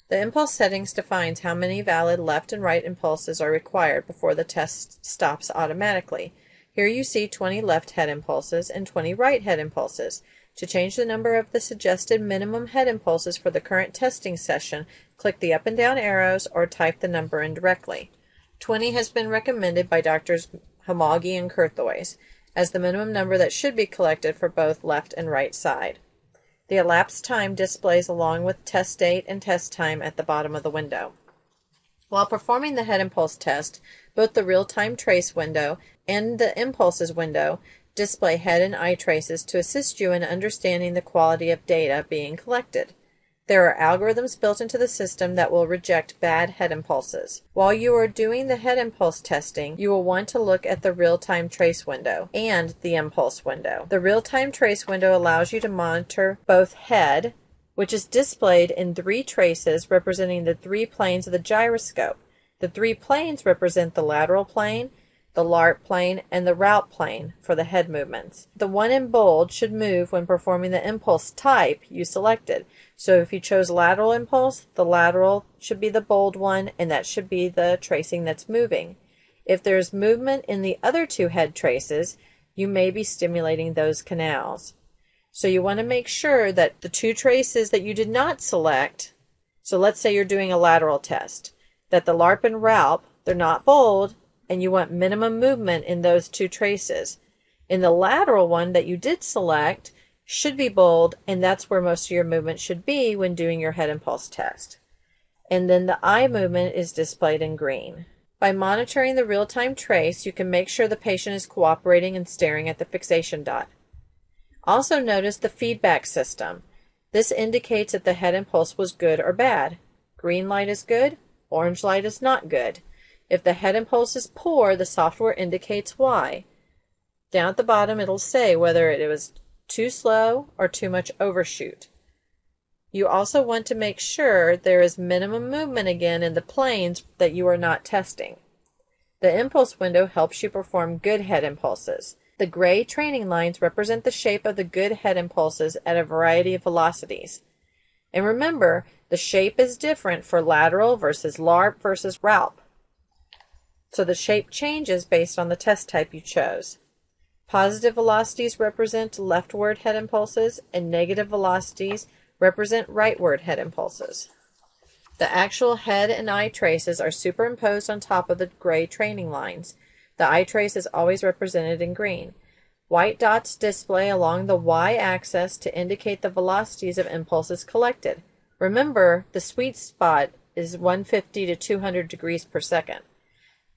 The impulse settings defines how many valid left and right impulses are required before the test stops automatically. Here you see 20 left head impulses and 20 right head impulses. To change the number of the suggested minimum head impulses for the current testing session, click the up and down arrows or type the number in directly. 20 has been recommended by Drs. Hamagi and Kurthoys as the minimum number that should be collected for both left and right side. The elapsed time displays along with test date and test time at the bottom of the window. While performing the head impulse test, both the real-time trace window and the impulses window display head and eye traces to assist you in understanding the quality of data being collected. There are algorithms built into the system that will reject bad head impulses. While you are doing the head impulse testing, you will want to look at the real-time trace window and the impulse window. The real-time trace window allows you to monitor both head, which is displayed in 3 traces representing the 3 planes of the gyroscope. The 3 planes represent the lateral plane, the LARP plane, and the route plane for the head movements. The one in bold should move when performing the impulse type you selected. So if you chose lateral impulse, the lateral should be the bold one, and that should be the tracing that's moving. If there's movement in the other 2 head traces, you may be stimulating those canals. So you want to make sure that the 2 traces that you did not select, so let's say you're doing a lateral test, that the LARP and route, they're not bold, and you want minimum movement in those 2 traces. In the lateral one that you did select should be bold, and that's where most of your movement should be when doing your head impulse test. And then the eye movement is displayed in green. By monitoring the real-time trace, you can make sure the patient is cooperating and staring at the fixation dot. Also notice the feedback system. This indicates if the head impulse was good or bad. Green light is good, orange light is not good. If the head impulse is poor, the software indicates why. Down at the bottom it'll say whether it was too slow or too much overshoot. You also want to make sure there is minimum movement again in the planes that you are not testing. The impulse window helps you perform good head impulses. The gray training lines represent the shape of the good head impulses at a variety of velocities. And remember, the shape is different for lateral versus LARP versus route. So the shape changes based on the test type you chose. Positive velocities represent leftward head impulses, and negative velocities represent rightward head impulses. The actual head and eye traces are superimposed on top of the gray training lines. The eye trace is always represented in green. White dots display along the y-axis to indicate the velocities of impulses collected. Remember, the sweet spot is 150 to 200 degrees per second.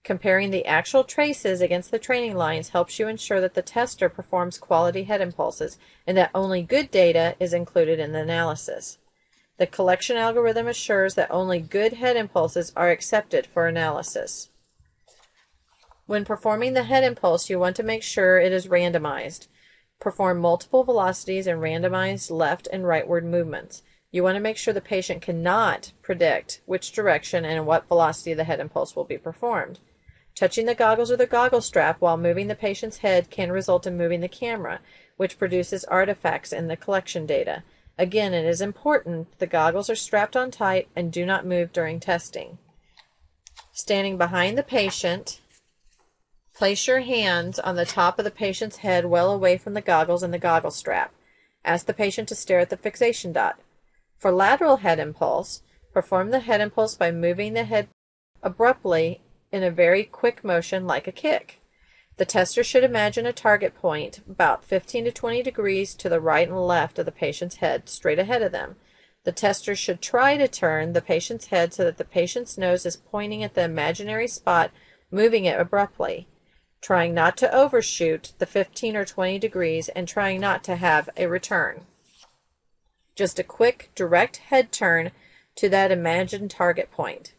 Comparing the actual traces against the training lines helps you ensure that the tester performs quality head impulses and that only good data is included in the analysis. The collection algorithm assures that only good head impulses are accepted for analysis. When performing the head impulse, you want to make sure it is randomized. Perform multiple velocities and randomized left and rightward movements. You want to make sure the patient cannot predict which direction and what velocity the head impulse will be performed. Touching the goggles or the goggle strap while moving the patient's head can result in moving the camera, which produces artifacts in the collection data. Again, it is important the goggles are strapped on tight and do not move during testing. Standing behind the patient, place your hands on the top of the patient's head well away from the goggles and the goggle strap. Ask the patient to stare at the fixation dot. For lateral head impulse, perform the head impulse by moving the head abruptly in a very quick motion like a kick. The tester should imagine a target point about 15 to 20 degrees to the right and left of the patient's head, straight ahead of them. The tester should try to turn the patient's head so that the patient's nose is pointing at the imaginary spot, moving it abruptly, trying not to overshoot the 15 or 20 degrees and trying not to have a return. Just a quick, direct head turn to that imagined target point.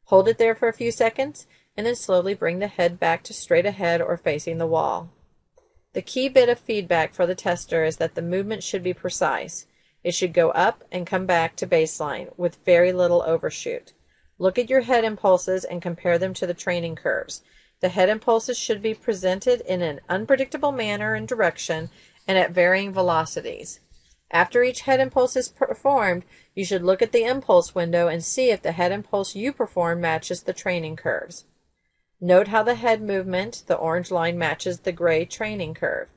Hold it there for a few seconds, and then slowly bring the head back to straight ahead or facing the wall. The key bit of feedback for the tester is that the movement should be precise. It should go up and come back to baseline with very little overshoot. Look at your head impulses and compare them to the training curves. The head impulses should be presented in an unpredictable manner and direction and at varying velocities. After each head impulse is performed, you should look at the impulse window and see if the head impulse you perform matches the training curves. Note how the head movement, the orange line, matches the gray training curve.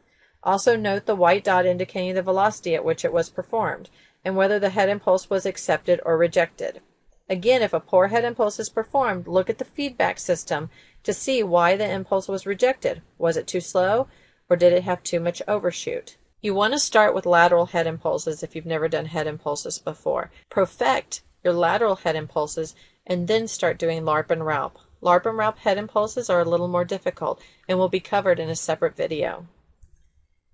Also note the white dot indicating the velocity at which it was performed, and whether the head impulse was accepted or rejected. Again, if a poor head impulse is performed, look at the feedback system to see why the impulse was rejected. Was it too slow, or did it have too much overshoot? You want to start with lateral head impulses if you've never done head impulses before. Perfect your lateral head impulses and then start doing LARP and RALP. LARP and RALP head impulses are a little more difficult and will be covered in a separate video.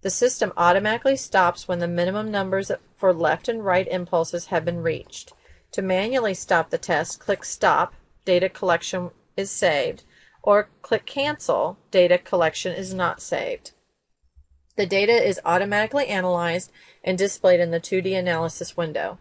The system automatically stops when the minimum numbers for left and right impulses have been reached. To manually stop the test, click Stop, data collection is saved, or click Cancel, data collection is not saved. The data is automatically analyzed and displayed in the 2D analysis window.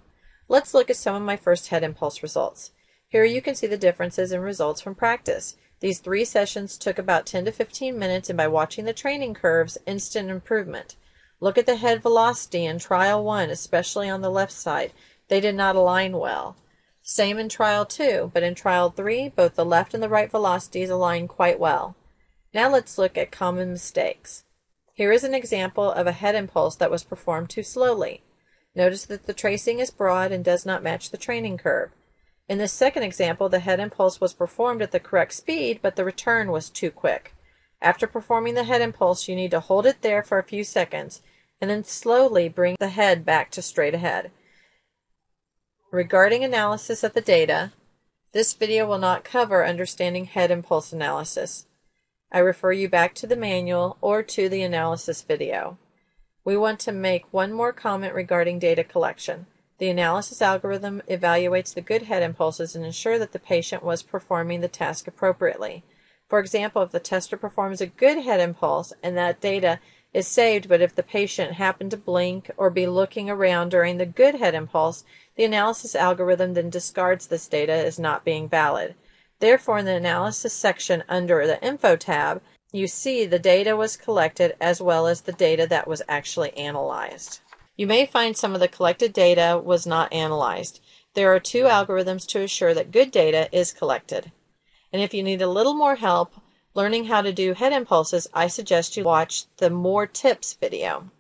Let's look at some of my first head impulse results. Here you can see the differences in results from practice. These 3 sessions took about 10 to 15 minutes, and by watching the training curves, instant improvement. Look at the head velocity in trial 1, especially on the left side. They did not align well. Same in trial 2, but in trial 3, both the left and the right velocities align quite well. Now let's look at common mistakes. Here is an example of a head impulse that was performed too slowly. Notice that the tracing is broad and does not match the training curve. In this second example, the head impulse was performed at the correct speed, but the return was too quick. After performing the head impulse, you need to hold it there for a few seconds, and then slowly bring the head back to straight ahead. Regarding analysis of the data, this video will not cover understanding head impulse analysis. I refer you back to the manual or to the analysis video. We want to make one more comment regarding data collection. The analysis algorithm evaluates the good head impulses and ensures that the patient was performing the task appropriately. For example, if the tester performs a good head impulse and that data is saved, but if the patient happened to blink or be looking around during the good head impulse, the analysis algorithm then discards this data as not being valid. Therefore, in the analysis section under the Info tab, you see the data was collected as well as the data that was actually analyzed. You may find some of the collected data was not analyzed. There are 2 algorithms to assure that good data is collected. And if you need a little more help learning how to do head impulses, I suggest you watch the More Tips video.